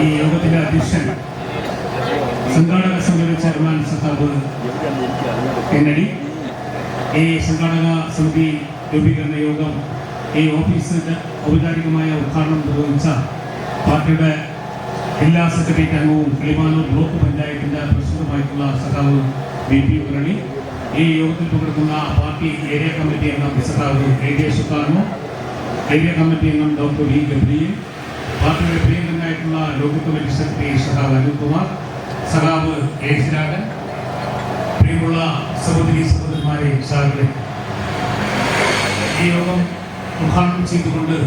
ഈ യോഗത്തിന്റെ അധ്യക്ഷൻ സംഘാടക സമിതി ചെയർമാൻ സഖാവ് കെന്നഡി, ഈ സംഘാടക സമിതി രൂപീകരണ യോഗം ഈ ഓഫീസിന്റെ ഔപചാരികമായ ഉദ്ഘാടനം നിർവഹിച്ച പാർട്ടിയുടെ ജില്ലാ സെക്രട്ടേറിയറ്റ് അംഗവും കിളിമാനൂർ ബ്ലോക്ക് പഞ്ചായത്തിന്റെ പ്രസിഡന്റുമായിട്ടുള്ള സഖാവ് BP മുരളി, ഈ യോഗത്തിൽ പങ്കെടുക്കുന്ന പാർട്ടി ഏരിയ കമ്മിറ്റി അംഗം സഖാവ് AJ സുൽത്താനോ, ഏരിയ കമ്മിറ്റി അംഗം ഡോക്ടർ V ഗബ്രിയേൽ, പാർട്ടിയുടെ പ്രിയങ്കരനായിട്ടുള്ള ലോക്കൽ കമ്മിറ്റി സെക്രട്ടറി സഖാവ് അനിൽകുമാർ, സഖാവ് A ശ്രീരാഗൻ, പ്രിയമുള്ള സഹോദരി സഹോദരന്മാരെ, സാറിലെ ഈ യോഗം ഉദ്ഘാടനം ചെയ്തുകൊണ്ട്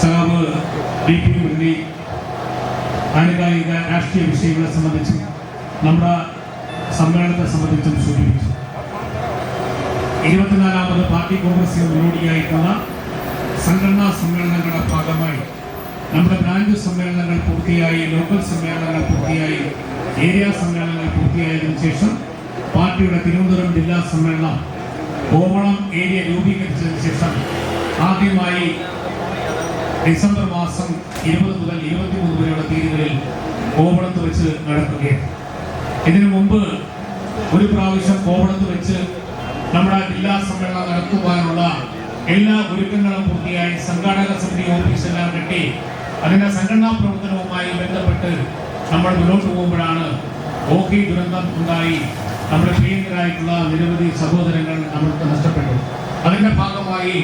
സഖാവ് BP മുരളി ആനുകാലിക രാഷ്ട്രീയ വിഷയങ്ങളെ സംബന്ധിച്ചും നമ്മുടെ സമ്മേളനത്തെ സംബന്ധിച്ചും സൂചിപ്പിച്ചു. 24ാമത് പാർട്ടി കോൺഗ്രസിന് മുന്നോടിയായിട്ടുള്ള സംഘടനാ സമ്മേളനങ്ങളുടെ ഭാഗമായി നമ്മുടെ ബ്രാഞ്ച് സമ്മേളനങ്ങൾ പൂർത്തിയായി, ലോക്കൽ സമ്മേളനങ്ങൾ പൂർത്തിയായി, ഏരിയ സമ്മേളനങ്ങൾ പൂർത്തിയായതിനു ശേഷം പാർട്ടിയുടെ തിരുവനന്തപുരം ജില്ലാ സമ്മേളനം കോവളം ഏരിയ രൂപീകരിച്ചതിന് ശേഷം ആദ്യമായി ഡിസംബർ മാസം 20 മുതൽ 23 വരെയുള്ള തീയതികളിൽ കോവളത്ത് വെച്ച് നടക്കുകയാണ്. ഇതിനു മുമ്പ് ഒരു പ്രാവശ്യം കോവളത്ത് വെച്ച് നമ്മുടെ ജില്ലാ സമ്മേളനം നടത്തുവാനുള്ള എല്ലാ ഒരുക്കങ്ങളും പൂർത്തിയായി സംഘാടക സമിതി ഓഫീസെല്ലാം കെട്ടി അതിൻ്റെ സംഘടനാ പ്രവർത്തനവുമായി ബന്ധപ്പെട്ട് നമ്മൾ മുന്നോട്ട് പോകുമ്പോഴാണ് ഓഖി ദുരന്തം ഉണ്ടായി. നമ്മുടെ പ്രിയങ്കരായിട്ടുള്ള നിരവധി സഹോദരങ്ങൾ നമ്മൾക്ക് നഷ്ടപ്പെട്ടു. അതിൻ്റെ ഭാഗമായി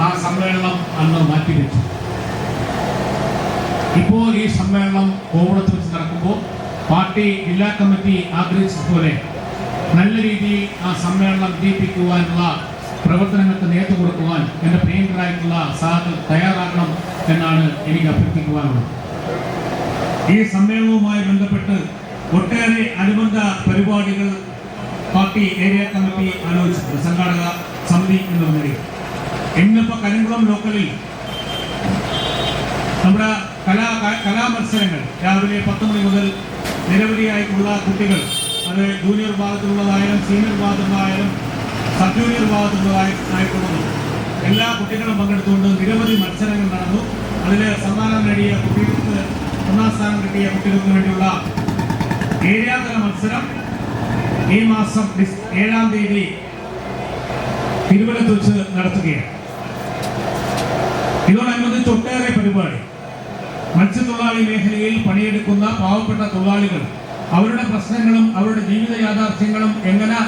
ആ സമ്മേളനം അന്ന് മാറ്റിവെച്ചു. ഇപ്പോൾ ഈ സമ്മേളനം കോവളത്ത് വെച്ച് നടക്കുമ്പോൾ പാർട്ടി ജില്ലാ കമ്മിറ്റി ആഗ്രഹിച്ചതുപോലെ നല്ല രീതിയിൽ ആ സമ്മേളനം വിജയിപ്പിക്കുവാനുള്ള പ്രവർത്തനങ്ങൾക്ക് നേതൃത്വം കൊടുക്കുവാൻ എൻ്റെ പ്രിയങ്കരായിട്ടുള്ള സാധു തയ്യാറാകണം എന്നാണ് എനിക്ക് അഭ്യർത്ഥിക്കുവാനുള്ളത്. ഈ സമ്മേളനവുമായി ബന്ധപ്പെട്ട് ഒട്ടേറെ അനുബന്ധ പരിപാടികൾ പാർട്ടി ഏരിയ കമ്മിറ്റി ആലോചിച്ചിട്ടുണ്ട്, സംഘാടക സമിതി എന്ന നിലയിൽ. ഇന്നിപ്പോൾ കരിങ്കുളം ലോക്കലിൽ നമ്മുടെ കലാമത്സരങ്ങൾ രാവിലെ 10 മണി മുതൽ നിരവധിയായിട്ടുള്ള കുട്ടികൾ, അത് ജൂനിയർ വിഭാഗത്തിലുള്ളതായാലും സീനിയർ വിഭാഗത്തിലുള്ളതായാലും സബ് ജൂനിയർ വിഭാഗത്തിലുള്ളതായിട്ടുള്ളതും എല്ലാ കുട്ടികളും പങ്കെടുത്തുകൊണ്ട് നിരവധി മത്സരങ്ങൾ നടന്നു. അതിൽ സമ്മാനം നേടിയ കുട്ടികൾക്ക്, 1ാം സ്ഥാനം കിട്ടിയ കുട്ടികൾക്ക് വേണ്ടിയുള്ള ഏരിയാതല മത്സരം ഈ മാസം 7-ാം തീയതി തിരുവനന്തപുരത്ത് വെച്ച് നടത്തുകയാണ്. ഇതോടനുബന്ധിച്ച് ഒട്ടേറെ പരിപാടി, മത്സ്യത്തൊഴിലാളി മേഖലയിൽ പണിയെടുക്കുന്ന പാവപ്പെട്ട തൊഴിലാളികൾ അവരുടെ പ്രശ്നങ്ങളും അവരുടെ ജീവിത യാഥാർത്ഥ്യങ്ങളും എങ്ങനെ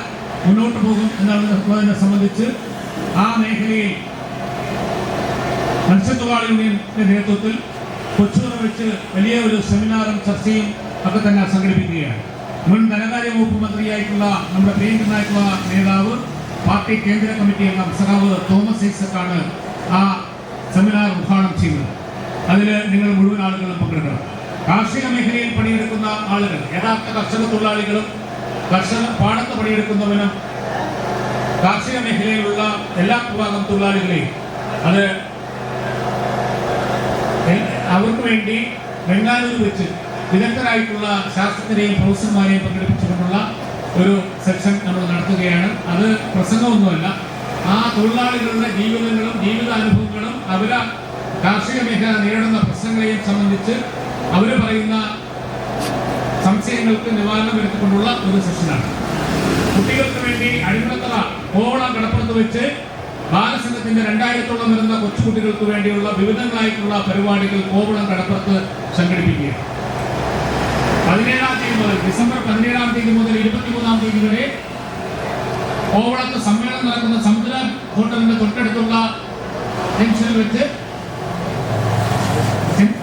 മുന്നോട്ട് പോകും എന്നുള്ളതിനെ സംബന്ധിച്ച് ആ മേഖലയിൽ മത്സ്യത്തൊഴിലാളികളുടെ നേതൃത്വത്തിൽ കൊച്ചൂർ വെച്ച് വലിയ ഒരു സെമിനാറും ചർച്ചയും ഒക്കെ തന്നെ സംഘടിപ്പിക്കുകയാണ്. മുൻ ധനകാര്യ വകുപ്പ് മന്ത്രിയായിട്ടുള്ള നമ്മുടെ പ്രിയങ്കരനായിട്ടുള്ള നേതാവ്, പാർട്ടി കേന്ദ്ര കമ്മിറ്റി അംഗം സഖാവ് തോമസ് ഐസക്കാണ് ആ സെമിനാർ ഉദ്ഘാടനം ചെയ്യുന്നത്. അതിൽ നിങ്ങൾ മുഴുവൻ ആളുകളും പങ്കെടുക്കണം. കാർഷിക മേഖലയിൽ പണിയെടുക്കുന്ന ആളുകൾ, യഥാർത്ഥ കർഷക തൊഴിലാളികളും പാടത്ത് പണിയെടുക്കുന്നവനും കാർഷിക മേഖലയിലുള്ള എല്ലാ വിഭാഗം തൊഴിലാളികളെയും അത് അവർക്ക് വേണ്ടി ബംഗാളൂർ വെച്ച് വിദഗ്ധരായിട്ടുള്ള ശാസ്ത്രജ്ഞരെയും പ്രൊഫസർമാരെയും പങ്കെടുപ്പിച്ചുകൊണ്ടുള്ള ഒരു സെക്ഷൻ നമ്മൾ നടത്തുകയാണ്. അത് പ്രസംഗമൊന്നുമല്ല, ആ തൊഴിലാളികളുടെ ജീവിതങ്ങളും ജീവിതാനുഭവങ്ങളും അവരെ കാർഷിക മേഖല നേരിടുന്ന പ്രശ്നങ്ങളെയും സംബന്ധിച്ച് അവർ പറയുന്ന സംശയങ്ങൾക്ക് നിവാരണം വരുത്തിക്കൊണ്ടുള്ള ഒരു സെഷനാണ്. കുട്ടികൾക്ക് വേണ്ടി അടിമത്തറ കോവളം കടപ്പുറത്ത് വെച്ച് ബാലസംഘത്തിന്റെ 2000-ഓളം വരുന്ന കൊച്ചുകുട്ടികൾക്ക് വേണ്ടിയുള്ള വിവിധങ്ങളായിട്ടുള്ള പരിപാടികൾ കോവളം കടപ്പുറത്ത് സംഘടിപ്പിക്കുകയാണ്. 17-ാം തീയതി മുതൽ ഡിസംബർ 17-ാം തീയതി മുതൽ 23-ാം തീയതി വരെ കോവളത്ത് സമ്മേളനം നടക്കുന്ന സമുദ്ര ഹോട്ടലിന്റെ തൊട്ടടുത്തുള്ള ജംഗ്ഷനിൽ വെച്ച്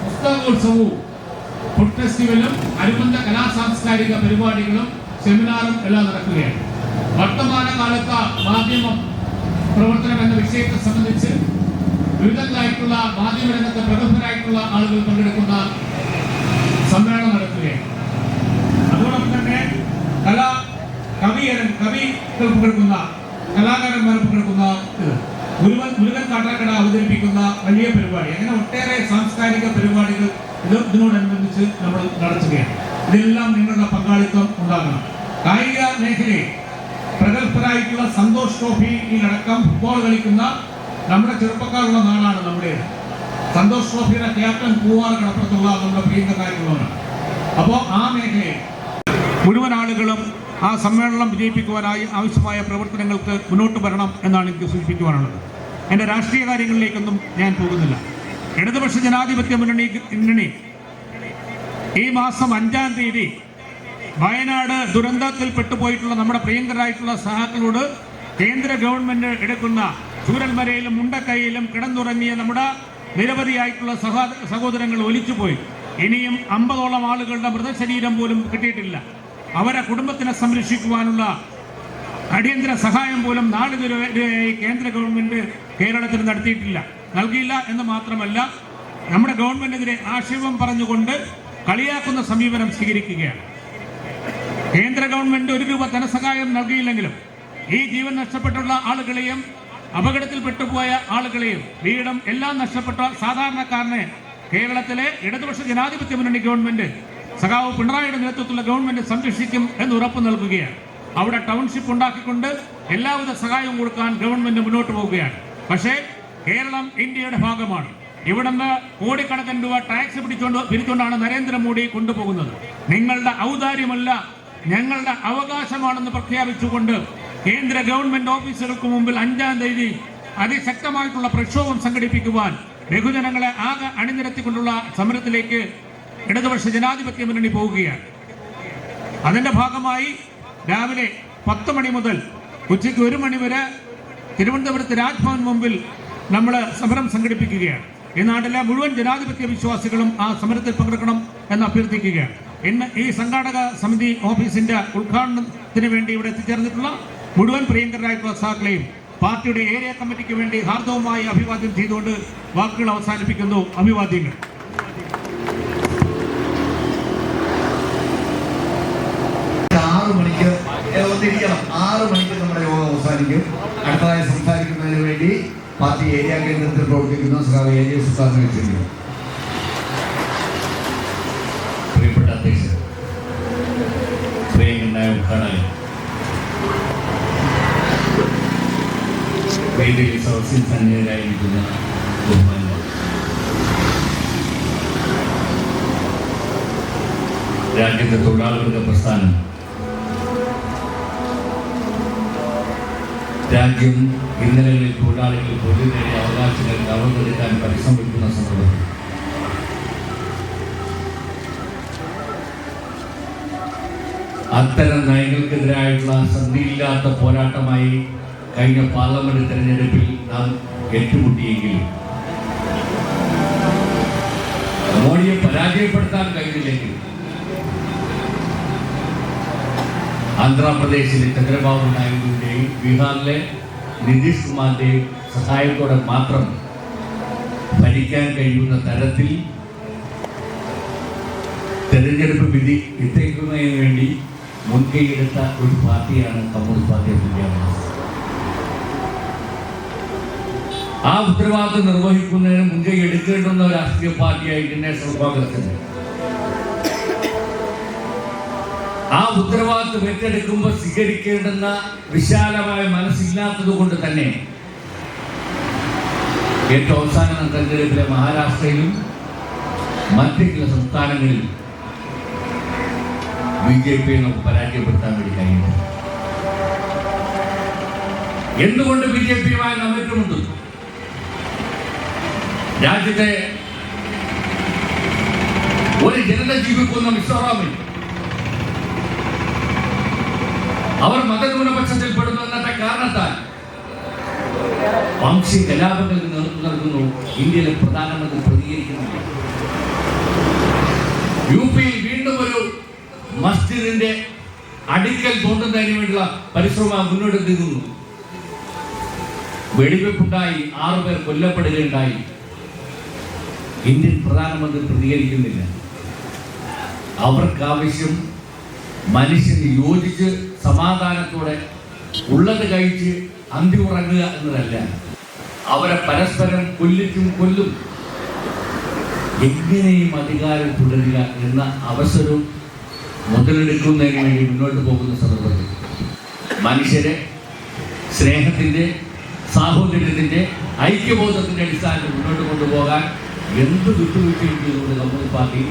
പുസ്തകോത്സവവും ഫുഡ് ഫെസ്റ്റിവലും അനുബന്ധ കലാസാംസ്കാരിക പരിപാടികളും സെമിനാറും എല്ലാം നടക്കുകയാണ്. വർത്തമാനകാലത്ത് മാധ്യമ പ്രവർത്തനം എന്ന വിഷയത്തെ സംബന്ധിച്ച് വിവിധങ്ങളായിട്ടുള്ള മാധ്യമരംഗത്തെ പ്രഗത്ഭരായിട്ടുള്ള ആളുകൾ പങ്കെടുക്കുന്ന സമ്മേളനം നടത്തുകയാണ്. അതോടൊപ്പം തന്നെ കവികൾ പങ്കെടുക്കുന്ന കലാകാരന്മാർ പങ്കെടുക്കുന്ന മുരുകൻ കാട്ടാക്കട അവതരിപ്പിക്കുന്ന വലിയ പരിപാടി, അങ്ങനെ ഒട്ടേറെ സാംസ്കാരിക പരിപാടികൾ ഇതിനോടനുബന്ധിച്ച് നമ്മൾ നടത്തുകയാണ്. ഇതെല്ലാം നിങ്ങളുടെ പങ്കാളിത്തം ഉണ്ടാകണം. കായിക മേഖലയിൽ പ്രഗത്ഭരായിട്ടുള്ള സന്തോഷ് ട്രോഫിയിലടക്കം ഫുട്ബോൾ കളിക്കുന്ന നമ്മുടെ ചെറുപ്പക്കാരുള്ള നാടാണ് നമ്മുടെ. സന്തോഷ് ട്രോഫിയുടെ ക്യാപ്റ്റൻ പൂവാർ കടപ്പുറത്തുള്ള നമ്മുടെ പ്രിയങ്കരായിട്ടുള്ളവരാണ്. അപ്പോൾ ആ മേഖലയിൽ മുഴുവൻ ആളുകളും ആ സമ്മേളനം വിജയിപ്പിക്കുവാനായി ആവശ്യമായ പ്രവർത്തനങ്ങൾക്ക് മുന്നോട്ട് വരണം എന്നാണ് എനിക്ക് സൂചിപ്പിക്കുവാനുള്ളത്. എൻ്റെ രാഷ്ട്രീയ കാര്യങ്ങളിലേക്കൊന്നും ഞാൻ പോകുന്നില്ല. ഇടതുപക്ഷ ജനാധിപത്യ മുന്നണി ഈ മാസം 5-ാം തീയതി വയനാട് ദുരന്തത്തിൽ പെട്ടുപോയിട്ടുള്ള നമ്മുടെ പ്രിയങ്കരായിട്ടുള്ള സഹാക്കളോട് കേന്ദ്ര ഗവൺമെന്റ് എടുക്കുന്ന ചൂരൽമലയിലും മുണ്ടക്കൈയിലും കിടന്നുറങ്ങിയ നമ്മുടെ നിരവധിയായിട്ടുള്ള സഹോദരങ്ങൾ ഒലിച്ചുപോയി. ഇനിയും 50ഓളം ആളുകളുടെ മൃതശരീരം പോലും കിട്ടിയിട്ടില്ല. അവരെ കുടുംബത്തിനെ സംരക്ഷിക്കുവാനുള്ള അടിയന്തര സഹായം പോലും നാളിതുവരെയായി കേന്ദ്ര ഗവൺമെന്റ് കേരളത്തിൽ നടത്തിയിട്ടില്ല, നൽകിയില്ല എന്ന് മാത്രമല്ല, നമ്മുടെ ഗവൺമെന്റിനെതിരെ ആക്ഷേപം പറഞ്ഞുകൊണ്ട് കളിയാക്കുന്ന സമീപനം സ്വീകരിക്കുകയാണ്. കേന്ദ്ര ഗവൺമെന്റ് 1 രൂപ ധനസഹായം നൽകിയില്ലെങ്കിലും ഈ ജീവൻ നഷ്ടപ്പെട്ടുള്ള ആളുകളെയും അപകടത്തിൽ പെട്ടുപോയ ആളുകളെയും വീടും എല്ലാം നഷ്ടപ്പെട്ട സാധാരണക്കാരനെ കേരളത്തിലെ ഇടതുപക്ഷ ജനാധിപത്യ മുന്നണി ഗവൺമെന്റ് സഖാവ് പിണറായിയുടെ നേതൃത്വത്തിലുള്ള ഗവൺമെന്റ് സംരക്ഷിക്കും എന്ന് ഉറപ്പ് നൽകുകയാണ്. അവിടെ ടൗൺഷിപ്പ് ഉണ്ടാക്കിക്കൊണ്ട് എല്ലാവിധ സഹായവും കൊടുക്കാൻ ഗവൺമെന്റ് മുന്നോട്ട് പോവുകയാണ്. പക്ഷേ കേരളം ഇന്ത്യയുടെ ഭാഗമാണ്. ഇവിടുന്ന് കോടിക്കണക്കിന് രൂപ ടാക്സ് പിരിച്ചുകൊണ്ടാണ് നരേന്ദ്രമോദി കൊണ്ടുപോകുന്നത്. നിങ്ങളുടെ ഔദാര്യമല്ല, ഞങ്ങളുടെ അവകാശമാണെന്ന് പ്രഖ്യാപിച്ചുകൊണ്ട് കേന്ദ്ര ഗവൺമെന്റ് ഓഫീസുകൾക്ക് മുമ്പിൽ 5-ാം തീയതി അതിശക്തമായിട്ടുള്ള പ്രക്ഷോഭം സംഘടിപ്പിക്കുവാൻ ബഹുജനങ്ങളെ ആകെ അണിനിരത്തിക്കൊണ്ടുള്ള സമരത്തിലേക്ക് ഇടതുപക്ഷ ജനാധിപത്യ മുന്നണി പോവുകയാണ്. അതിന്റെ ഭാഗമായി രാവിലെ 10 മണി മുതൽ ഉച്ചയ്ക്ക് 1 മണി വരെ തിരുവനന്തപുരത്ത് രാജ്ഭവൻ മുമ്പിൽ നമ്മൾ സമരം സംഘടിപ്പിക്കുകയാണ്. ഈ നാട്ടിലെ മുഴുവൻ ജനാധിപത്യ വിശ്വാസികളും ആ സമരത്തിൽ പങ്കെടുക്കണം എന്ന് അഭ്യർത്ഥിക്കുകയാണ്. ഇന്ന് ഈ സംഘാടക സമിതി ഓഫീസിന്റെ ഉദ്ഘാടനത്തിന് വേണ്ടി ഇവിടെ എത്തിച്ചേർന്നിട്ടുള്ള മുഴുവൻ പ്രിയങ്കരായിട്ടുള്ള സഹാക്കളെയും പാർട്ടിയുടെ ഏരിയ കമ്മിറ്റിക്ക് വേണ്ടി ഹാർദവമായി അഭിവാദ്യം ചെയ്തുകൊണ്ട് വാക്കുകൾ അവസാനിപ്പിക്കുന്നു. അഭിവാദ്യങ്ങൾ. 6 മണിക്ക് നമ്മുടെ യോഗം അവസാനിക്കും. അടുത്തതായി സംസാരിക്കുന്നതിന് വേണ്ടി പാർട്ടി ഏരിയ കേന്ദ്രത്തിൽ പ്രവർത്തിക്കുന്ന ഏരിയ സുൽത്താനെ വെച്ചിരിക്കുന്നു. പ്രിയപ്പെട്ട അധ്യക്ഷൻ, പ്രിയങ്കരനായ ഉദ്ഘാടകൻ, വേദിയിൽ സദസ്സിൽ സന്നിഹിതരായിരിക്കുന്ന ബഹുമാനങ്ങൾ, രാജ്യത്തെ തൊഴിലാളികളുടെ പ്രസ്ഥാനം രാജ്യം ഇന്നലകളിൽ തൊഴിലാളികൾ തൊഴിൽ നേടിയ അവകാശങ്ങൾ കവർന്നെടുക്കാൻ പരിശ്രമിക്കുന്ന സന്ദർഭത്തിൽ അത്തരം നയങ്ങൾക്കെതിരായുള്ള സന്ധിയില്ലാത്ത പോരാട്ടമായി കഴിഞ്ഞ പാർലമെന്റ് തെരഞ്ഞെടുപ്പിൽ നാം ഏറ്റുമുട്ടിയെങ്കിലും മോഡിയെ പരാജയപ്പെടുത്താൻ കഴിഞ്ഞില്ലെങ്കിൽ ആന്ധ്രാപ്രദേശിലെ ചന്ദ്രബാബു നായിഡുവിൻ്റെയും ബീഹാറിലെ നിതീഷ് കുമാറിൻ്റെയും സഹായത്തോടെ മാത്രം ഭരിക്കാൻ കഴിയുന്ന തരത്തിൽ തെരഞ്ഞെടുപ്പ് വിധി എത്തിക്കുന്നതിന് വേണ്ടി മുൻകൈയെടുത്ത ഒരു പാർട്ടിയാണ് കമ്മ്യൂണിസ്റ്റ് പാർട്ടി ഓഫ് ഇന്ത്യ. ആ ഉത്തരവാദിത്വം നിർവഹിക്കുന്നതിന് മുൻകൈ എടുക്കേണ്ടുന്ന രാഷ്ട്രീയ പാർട്ടിയായി ഇന്ത്യൻ നാഷണൽ കോൺഗ്രസിന് ആ ഉത്തരവാദിത്വം ഏറ്റെടുക്കുമ്പോൾ സ്വീകരിക്കേണ്ടുന്ന വിശാലമായ മനസ്സില്ലാത്തത് കൊണ്ട് തന്നെ ഏറ്റവും അവസാന തെരഞ്ഞെടുപ്പിലെ മഹാരാഷ്ട്രയിലും മറ്റ് ചില സംസ്ഥാനങ്ങളിൽ BJP നമുക്ക് പരാജയപ്പെടുത്താൻ വേണ്ടി കഴിയുന്നു. എന്തുകൊണ്ട് BJP-യുമായി നാം ഏറ്റുമുട്ടുന്നു? രാജ്യത്തെ ഒരു ജനത ജീവിക്കുന്ന മിസോറാമിൽ അവർ മതന്യൂനപക്ഷത്തിൽപ്പെടുന്നു എന്ന കാരണത്താൽ വംശീയ കലാപങ്ങൾക്ക് നേതൃത്വം നൽകുന്നു. ഇന്ത്യയിലെ പ്രധാനമന്ത്രി പ്രതികരിക്കുന്നില്ല. UP-യിൽ വീണ്ടും ഒരു മസ്ജിദിന്റെ അടിക്കൽ തോണ്ടുന്നതിന് വേണ്ടിയുള്ള പരിശ്രമം മുന്നോട്ട് നീങ്ങുന്നു. വെടിവെപ്പുണ്ടായി, 6 പേർ കൊല്ലപ്പെടുകയുണ്ടായി. ഇന്ത്യൻ പ്രധാനമന്ത്രി പ്രതികരിക്കുന്നില്ല. അവർക്കാവശ്യം മനുഷ്യന് യോജിച്ച് സമാധാനത്തോടെ ഉള്ളത് കഴിച്ച് അന്തി ഉറങ്ങുക എന്നതല്ല, അവരെ പരസ്പരം കൊല്ലും എങ്ങനെയും അധികാരം തുടരുക എന്ന അവസരവും മുതലെടുക്കുന്നതിന് വേണ്ടി മുന്നോട്ട് പോകുന്ന സന്ദർഭത്തിൽ മനുഷ്യരെ സ്നേഹത്തിൻ്റെ, സാഹോദര്യത്തിൻ്റെ, ഐക്യബോധത്തിൻ്റെ അടിസ്ഥാനത്തിൽ മുന്നോട്ട് കൊണ്ടുപോകാൻ എന്ത് വിട്ടുവീഴ്ചയും ചെയ്തുകൊണ്ട് കമ്മ്യൂണിസ്റ്റ് പാർട്ടി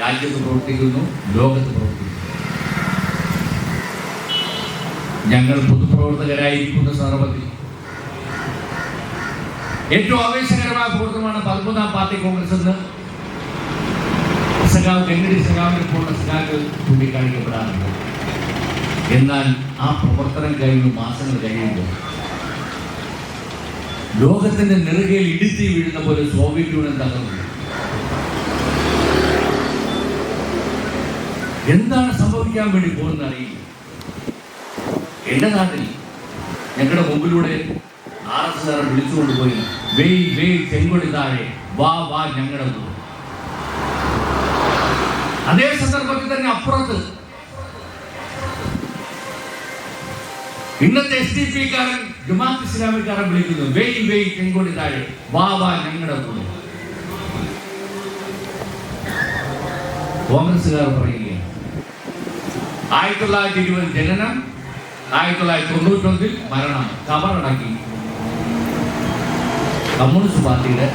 രാജ്യത്ത് പ്രവർത്തിക്കുന്നു, ലോകത്ത് പ്രവർത്തിക്കുന്നു. ഞങ്ങൾ പൊതുപ്രവർത്തകരായിരിക്കുന്ന സന്ദർഭത്തിൽ ഏറ്റവും ആവേശകരമായ പ്രവർത്തനമാണ് 13ാം പാർട്ടി കോൺഗ്രസ് എന്ന് സഖാവ് കെന്നഡി സഖാവിനെ പോലുള്ള സഖാക്കൾ ചൂണ്ടിക്കാണിക്കപ്പെടാറുണ്ട്. എന്നാൽ ആ പ്രവർത്തനം കഴിഞ്ഞു മാസങ്ങൾ കഴിയുമ്പോൾ ലോകത്തിന്റെ നെറുകയിൽ ഇടിത്തി വീഴുന്ന പോലെ സോവിയറ്റ് യൂണിയൻ തകർന്നു. എന്താണ് സംഭവിക്കാൻ വേണ്ടി പോകുന്നത് അറിയില്ല. എന്റെ നാട്ടിൽ ഞങ്ങളുടെ മുമ്പിലൂടെ RSS വിളിച്ചുകൊണ്ടുപോയി വെയ് വെയ് ചെങ്കൊടി താഴെ വാ വാ ഞങ്ങളുടെ കൂടെ. അതേ സന്ദർഭത്തിൽ തന്നെ അപ്പുറത്ത് ഇന്നത്തെ SDP-കാരൻ ജമാഅത്ത് ഇസ്ലാമിക്കാരൻ വിളിക്കുന്നു വെയ് വെയ് ചെങ്കൊടി താഴെ വാ വാ ഞങ്ങളുടെ കൂടെ. കോൺഗ്രസ്സുകാർ പറയുകയാണ് 1920 ജനനം, 1991 മരണം, കബറടക്കി. കമ്മ്യൂണിസ്റ്റ് പാർട്ടിയുടെ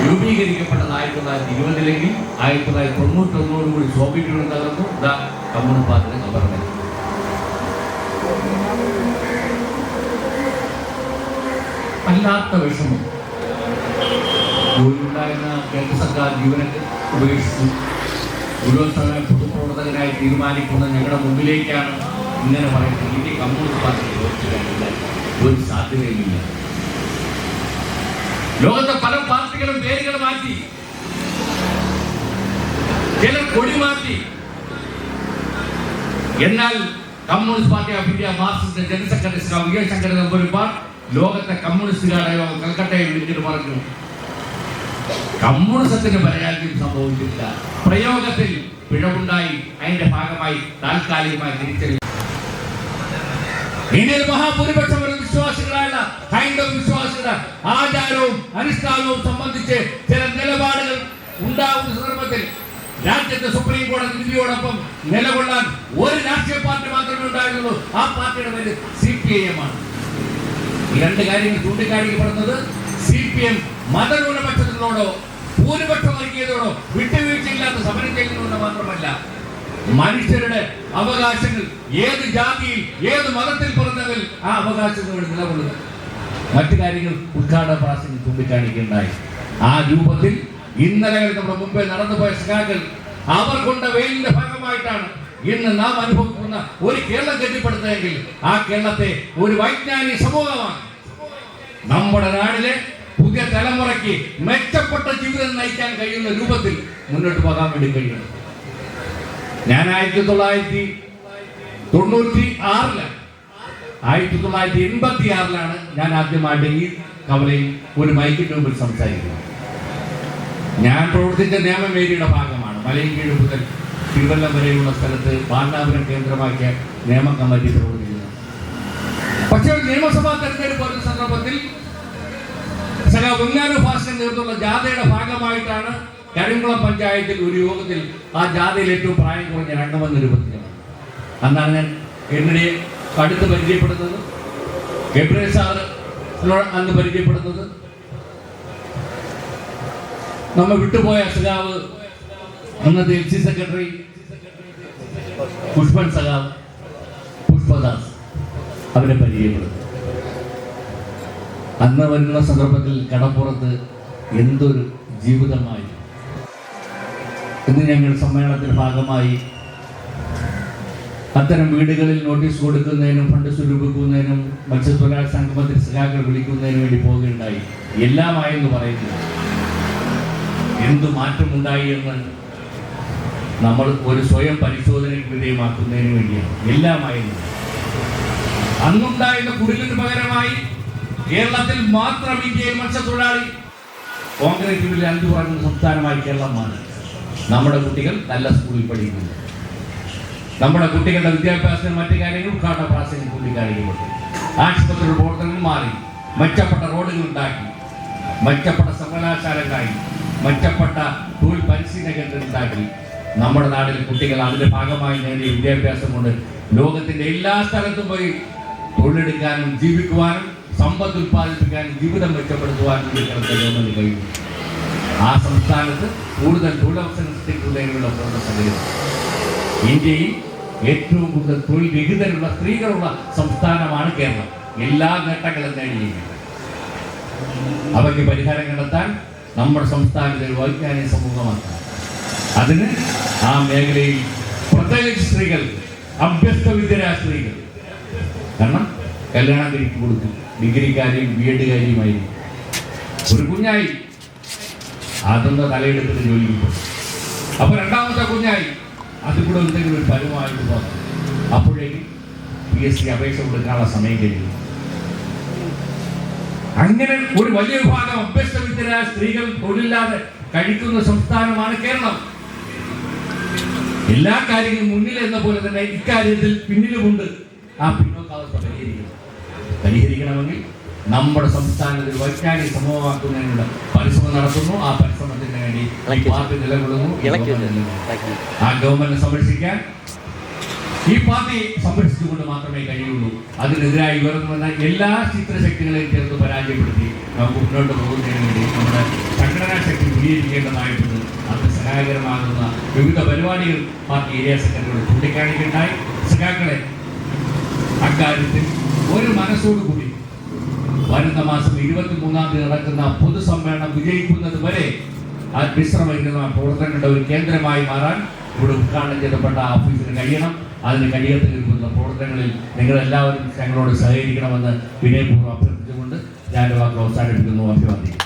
രൂപീകരിക്കപ്പെട്ടത് 1920 1991 കൂടി സോവിയറ്റ് യൂണിയൻ തകർന്നു. കമ്മ്യൂണിസ്റ്റ് പാർട്ടിയുടെ കബറടക്കി. അല്ലാത്ത വിഷമം ജോലിയുണ്ടായിരുന്ന കേന്ദ്ര സർക്കാർ ജീവനൊക്കെ ഉപേക്ഷിച്ചു. ഉദ്യോഗസ്ഥനായ പൊതുപ്രവർത്തകനായി തീരുമാനിക്കുന്ന ഞങ്ങളുടെ മുമ്പിലേക്കാണ് ഇങ്ങനെ പറയുന്നത്. ഇനി കമ്മ്യൂണിസ്റ്റ് പാർട്ടി പ്രവർത്തിക്കാനില്ല, ഒരു സാധ്യതയുമില്ല. ലോകത്തെ പല പാർട്ടികളും പേരുകൾ മാറ്റി, ചിലർ കൊടി മാറ്റി. എന്നാൽ communist party of India Marxist general secretary Shri V S Shankaran Namboodiripad ലോകത്തെ കമ്മ്യൂണിസ്റ്റുകാരുടെ യോഗം കൽക്കട്ടയിൽ വിളിച്ചിട്ട് പറഞ്ഞു കമ്മ്യൂണിസത്തിന് പരാജയം സംഭവിച്ചില്ല, പ്രയോഗത്തിൽ പിഴവുണ്ടായി, അതിന്റെ ഭാഗമായി താൽക്കാലികമായി തിരിച്ചറിഞ്ഞു. ഇന്ത്യയിൽ മഹാഭൂരിപക്ഷം വരുന്ന വിശ്വാസികളായ ഹൈന്ദവ വിശ്വാസികളുടെ ആചാരവും അനുഷ്ഠാനവും സംബന്ധിച്ച് ചില നിലപാടുകൾ ഉണ്ടാവുന്ന സന്ദർഭത്തിൽ രാജ്യത്തെ സുപ്രീം കോടതി വിധിയോടൊപ്പം നിലകൊള്ളാൻ ഒരു രാഷ്ട്രീയ പാർട്ടി മാത്രമേ ഉണ്ടായിരുന്നുള്ളൂ. ആ പാർട്ടിയുടെ പേര് CPIM ആണ്. ഈ രണ്ട് കാര്യങ്ങൾ ചൂണ്ടിക്കാണിക്കപ്പെടുന്നത് CPM മതന്യൂനപക്ഷത്തിനോടോ ഭൂരിപക്ഷം നൽകിയതോടോ വിട്ടുവീഴ്ചയില്ലാത്ത സമരം ചെയ്യുന്നതുകൊണ്ട് മാത്രമല്ല, മനുഷ്യരുടെ അവകാശങ്ങൾ ഏത് ജാതിയിൽ ഏത് മതത്തിൽ പിറന്നവർ ആ അവകാശങ്ങൾ നിലകൊള്ളുക. മറ്റു കാര്യങ്ങൾ ഉദ്ഘാടന പ്രാസംഗിൽ ചൂണ്ടിക്കാണിക്കുകയുണ്ടായി. ആ രൂപത്തിൽ ഇന്നലെ നമ്മുടെ മുമ്പേ നടന്നുപോയ സഖാക്കൾ അവർ കൊണ്ട വെയിലിന്റെ ഭാഗമായിട്ടാണ് ഇന്ന് നാം അനുഭവിക്കുന്ന ഒരു കേരളം കെട്ടിപ്പടുത്തതെങ്കിൽ ആ കേരളത്തെ ഒരു വൈജ്ഞാനിക സമൂഹമാണ് നമ്മുടെ നാടിലെ പുതിയ തലമുറയ്ക്ക് മെച്ചപ്പെട്ട ജീവിതം നയിക്കാൻ കഴിയുന്ന രൂപത്തിൽ മുന്നോട്ട് പോകാൻ വേണ്ടി കഴിയണം. ഞാൻ 1986 ഞാൻ ആദ്യമായിട്ട് ഈ കവലയിൽ ഒരു മൈക്കിന്റെ മുമ്പിൽ സംസാരിക്കുന്നത്. ഞാൻ പ്രവർത്തിച്ച നിയമമേരിയുടെ ഭാഗമാണ്. മലയൻകീഴ് മുതൽ തിരുവല്ലം വരെയുള്ള സ്ഥലത്ത് ബാലനാപുരം കേന്ദ്രമാക്കിയ നിയമ കമ്മിറ്റി പ്രവർത്തിക്കുന്നത്. പക്ഷേ നിയമസഭാ തെരഞ്ഞെടുപ്പ് വരുന്ന സന്ദർഭത്തിൽ വെങ്ങാനു ഭാസ്കരൻ നേതൃത്വമുള്ള ജാഥയുടെ ഭാഗമായിട്ടാണ് കരിങ്കുളം പഞ്ചായത്തിൽ ഒരു യോഗത്തിൽ ആ ജാഥയിൽ ഏറ്റവും പ്രായം കുറഞ്ഞ രംഗമെന്ന രൂപത്തിലാണ്. അന്നാണ് ഞാൻ എന്നെ അടുത്ത് പരിചയപ്പെടുന്നത്, ഗബ്രിയേൽ സാറ് അന്ന് പരിചയപ്പെടുന്നത്. നമ്മൾ വിട്ടുപോയ സഖാവ് അന്നത്തെ LC സെക്രട്ടറി പുഷ്പൻ സഖാവ് പുഷ്പദാസ് അവരെ പരിചയപ്പെടുന്നു. അന്ന് വരുന്ന സന്ദർഭത്തിൽ കടപ്പുറത്ത് എന്തൊരു ജീവിതമായി. ഇന്ന് ഞങ്ങൾ സമ്മേളനത്തിന്റെ ഭാഗമായി അത്തരം വീടുകളിൽ നോട്ടീസ് കൊടുക്കുന്നതിനും ഫണ്ട് സ്വരൂപിക്കുന്നതിനും മത്സ്യത്തൊഴിലാളി സംഗമത്തിൽ സഖാക്കൾ വിളിക്കുന്നതിനും വേണ്ടി പോവുകയുണ്ടായി. എല്ലാമായെന്ന് പറയുന്നത് എന്തു മാറ്റമുണ്ടായി എന്ന് നമ്മൾ ഒരു സ്വയം പരിശോധനയ്ക്ക് വിധേയമാക്കുന്നതിന് വേണ്ടിയാണ്. എല്ലാമായിരുന്നു അന്നുണ്ടായിരുന്ന കുടിലിന് പകരമായി കേരളത്തിൽ മാത്രം ഇന്ത്യയിൽ മത്സ്യത്തൊഴിലാളി കോൺഗ്രസിൽ 5 പറയുന്ന സംസ്ഥാനമായി കേരളം മാറി. നമ്മുടെ കുട്ടികൾ നല്ല സ്കൂളിൽ പഠിക്കുന്നു. നമ്മുടെ കുട്ടികളുടെ വിദ്യാഭ്യാസത്തിന് മറ്റു കാര്യങ്ങൾ ഉദ്ഘാടന പ്രാസംഗിക ചൂണ്ടിക്കാണിക്കപ്പെട്ടു. ആശുപത്രി പ്രവർത്തനങ്ങൾ മാറി, മെച്ചപ്പെട്ട റോഡുകൾ ഉണ്ടാക്കി, മെച്ചപ്പെട്ട സർവകലാശാലകളായി, മെച്ചപ്പെട്ട തൊഴിൽ പരിശീലന കേന്ദ്രം ഉണ്ടാക്കി. നമ്മുടെ നാട്ടിലെ കുട്ടികൾ അതിന്റെ ഭാഗമായി നേടിയ വിദ്യാഭ്യാസം കൊണ്ട് ലോകത്തിന്റെ എല്ലാ സ്ഥലത്തും പോയി തൊഴിലെടുക്കാനും ജീവിക്കുവാനും സമ്പത്ത് ഉത്പാദിപ്പിക്കാനും ജീവിതം മെച്ചപ്പെടുത്തുവാനും ഗവൺമെന്റ് കഴിയും. ആ സംസ്ഥാനത്ത് കൂടുതൽ തൊഴിലവസരം സൃഷ്ടിക്കുന്നതിനുള്ള പ്രവർത്തന സംഘടന. ഇന്ത്യയിൽ ഏറ്റവും കൂടുതൽ തൊഴിൽ രഹിതരുള്ള സ്ത്രീകളുള്ള സംസ്ഥാനമാണ് കേരളം. എല്ലാ നേട്ടങ്ങളും നേടിയിരിക്കുന്നത്. അവയ്ക്ക് പരിഹാരം കണ്ടെത്താൻ നമ്മുടെ സംസ്ഥാനത്തെ ഒരു വൈജ്ഞാനിക സമൂഹമാക്കണം. അതിന് ആ മേഖലയിൽ പ്രത്യേകിച്ച് സ്ത്രീകൾ, അഭ്യസ്ത വിദ്യരായ സ്ത്രീകൾ, കാരണം കല്യാണം കഴിച്ചു കൊടുത്തു, ഡിഗ്രിക്കാരെയും BEdകാരിയുമായിരുന്നു. ഒരു കുഞ്ഞായി അതൊന്ന് തലയെടുത്തിട്ട് ജോലിക്ക് പോകും. അപ്പൊ രണ്ടാമത്തെ കുഞ്ഞായി അതിൽ കൂടെ എന്തെങ്കിലും ഒരു പരുവമായിട്ട് പോകും. അപ്പോഴേക്കും PSC അപേക്ഷ കൊടുക്കാനുള്ള സമയം കഴിയും. അങ്ങനെ ഒരു വലിയ വിഭാഗം അഭ്യസ്ത വിദ്യരായ സ്ത്രീകൾ തൊഴിലില്ലാതെ കഴിക്കുന്ന സംസ്ഥാനമാണ് കേരളം. എല്ലാ കാര്യങ്ങളും മുന്നിൽ എന്ന പോലെ തന്നെ ഇക്കാര്യത്തിൽ പിന്നിലുമുണ്ട്. ആ പിന്നോക്കാവസ്ഥ പരിഹരിക്കണമെങ്കിൽ നമ്മുടെ സംസ്ഥാനത്തിൽ വൈജ്ഞാനിക സമൂഹമാക്കുന്നതിനുള്ള പരിശ്രമം നടത്തുന്നു. ആ പരിശ്രമത്തിന് വേണ്ടി പാർട്ടി നിലകൊള്ളുന്നു. ആ ഗവൺമെന്റിനെ സംരക്ഷിക്കാൻ ഈ പാർട്ടി സംരക്ഷിച്ചുകൊണ്ട് മാത്രമേ കഴിയുള്ളൂ. അതിനെതിരായി ഉയർന്നു വന്ന എല്ലാ ചിത്രശക്തികളെയും ചേർത്ത് പരാജയപ്പെടുത്തി നമുക്ക് മുന്നോട്ട് പോകുന്നതിന് വേണ്ടി നമ്മുടെ സംഘടനാ ശക്തി വിനിയോഗിക്കേണ്ടതായിട്ടുണ്ട്. അത് സഹായകരമാകുന്ന വിവിധ പരിപാടികൾ പാർട്ടി ഏരിയ സെക്രട്ടറിയോട് ചൂണ്ടിക്കാണിക്കുകയുണ്ടായി. സഖാക്കളെ, അക്കാര്യത്തിൽ ഒരു മനസ്സോടുകൂടി വരുന്ന മാസം 23-ാം തീയതി നടക്കുന്ന പൊതുസമ്മേളനം വിജയിക്കുന്നത് വരെ ആ വിശ്രമിക്കുന്ന പ്രവർത്തനങ്ങളുടെ ഒരു കേന്ദ്രമായി മാറാൻ ഇവിടെ ഉദ്ഘാടനം ചെയ്യപ്പെട്ട ഓഫീസിന് കഴിയണം. അതിന് കഴിയാത്ത പ്രവർത്തനങ്ങളിൽ നിങ്ങളെല്ലാവരും ഞങ്ങളോട് സഹകരിക്കണമെന്ന് വിനയപൂർവ്വം അഭ്യർത്ഥിച്ചുകൊണ്ട് ഞാൻ വാക്കുകൾ അവസാനിപ്പിക്കുന്നു. അഭിവാദ്യം.